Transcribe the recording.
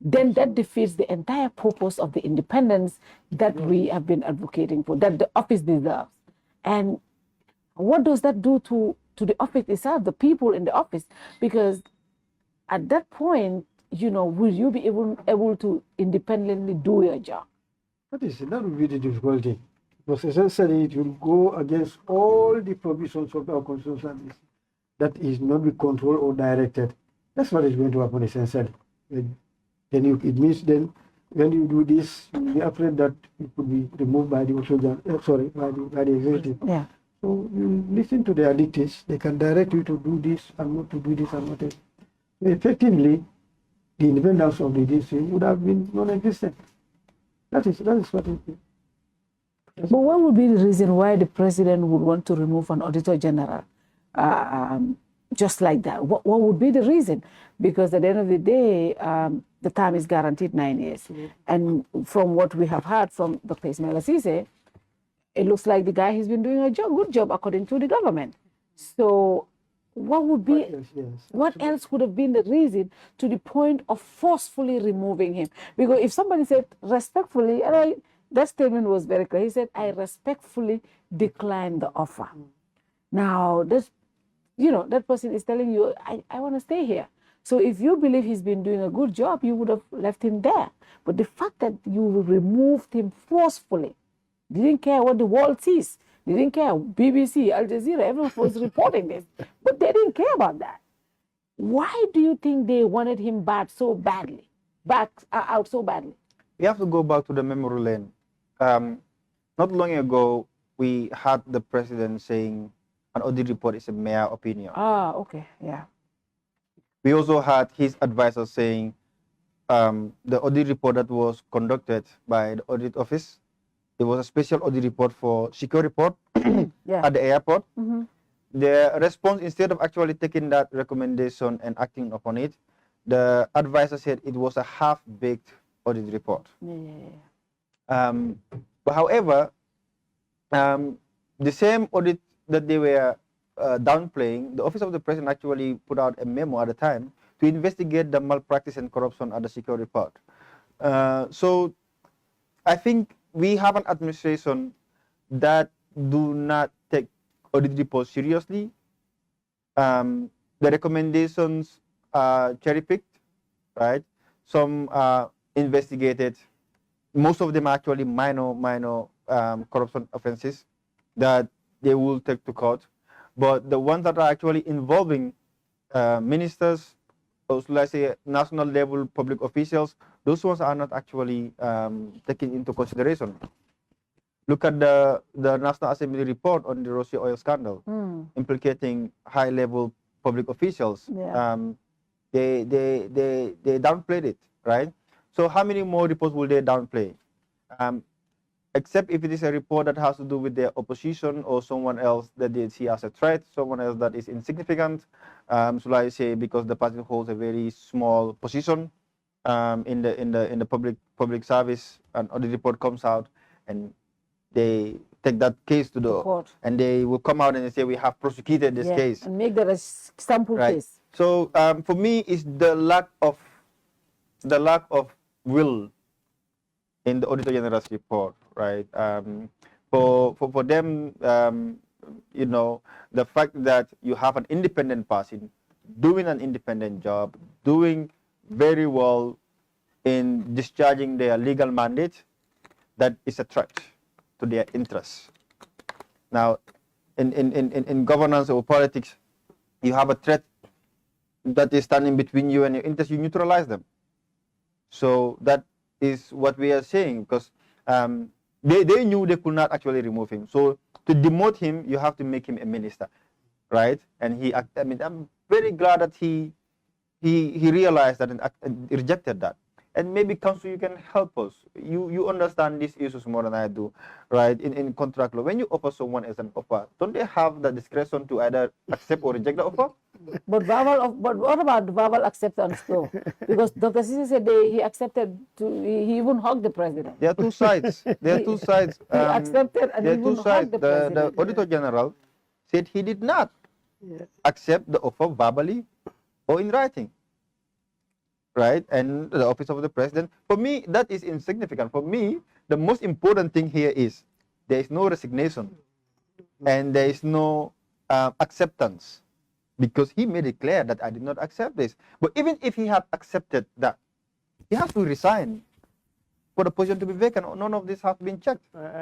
then that defeats the entire purpose of the independence that we have been advocating for, that the office deserves. And what does that do to the office itself, the people in the office? Because at that point, will you be able to independently do your job? That would be the difficulty. Because essentially it will go against all the provisions of our constitutional service that is not be controlled or directed. That's what is going to happen essentially. It means then when you do this, you'll be afraid that it could be removed by the by the executive. Yeah. So you listen to their dictates. They can direct you to do this and not to do this and not to. So effectively, the independence of the DC would have been non-existent. That is what it is. But what would be the reason why the president would want to remove an auditor general just like that? What would be the reason? Because at the end of the day, the term is guaranteed 9 years. Mm-hmm. And from what we have heard from Dr. Ismail Assise, it looks like the guy has been doing a good job according to the government. So what would be, what else would have been the reason to the point of forcefully removing him? Because if somebody said respectfully, and that statement was very clear. He said, I respectfully decline the offer. Now, this, that person is telling you, I want to stay here. So if you believe he's been doing a good job, you would have left him there. But the fact that you removed him forcefully, didn't care what the world sees, didn't care, BBC, Al Jazeera, everyone was reporting this, but they didn't care about that. Why do you think they wanted him out so badly? We have to go back to the memory lane. Not long ago, we had the president saying an audit report is a mere opinion. Okay, yeah. We also had his advisor saying the audit report that was conducted by the audit office, it was a special audit report for secure report at the airport. Mm-hmm. The response, instead of actually taking that recommendation and acting upon it, the advisor said it was a half-baked audit report. But however, the same audit that they were downplaying, the office of the president actually put out a memo at the time to investigate the malpractice and corruption at the secure report. So I think we have an administration that do not take audit reports seriously. The recommendations are cherry-picked, right? Some are investigated. Most of them are actually minor corruption offenses that they will take to court. But the ones that are actually involving ministers, or let's say national level public officials, those ones are not actually taken into consideration. Look at the National Assembly report on the Russia oil scandal, implicating high level public officials. Yeah. They downplayed it, right? So how many more reports will they downplay? Except if it is a report that has to do with their opposition or someone else that they see as a threat, someone else that is insignificant. So like I say, because the party holds a very small position in the public service, and audit report comes out, and they take that case to the court, and they will come out and they say we have prosecuted this case and make that a sample case. So for me, it's the lack of will in the Auditor General's report, right? For them, the fact that you have an independent person doing an independent job, doing very well in discharging their legal mandate, that is a threat to their interests. Now, in governance or politics, you have a threat that is standing between you and your interests, you neutralize them. So that is what we are saying, because they knew they could not actually remove him. So to demote him, you have to make him a minister, right? And I'm very glad that he realized that and rejected that. And maybe council, you can help us. You understand these issues more than I do, right? In contract law, when you offer someone as an offer, don't they have the discretion to either accept or reject the offer? But what about verbal acceptance though? Because Dr. Sisi said he accepted he even hugged the president. There are two sides. There are two sides. He accepted and he even hugged the president. The Auditor General said he did not accept the offer verbally or in writing. right? And the office of the president. For me, that is insignificant. For me, the most important thing here is there is no resignation and there is no acceptance, because he made it clear that I did not accept this. But even if he had accepted that, he has to resign for the position to be vacant. None of this has been checked.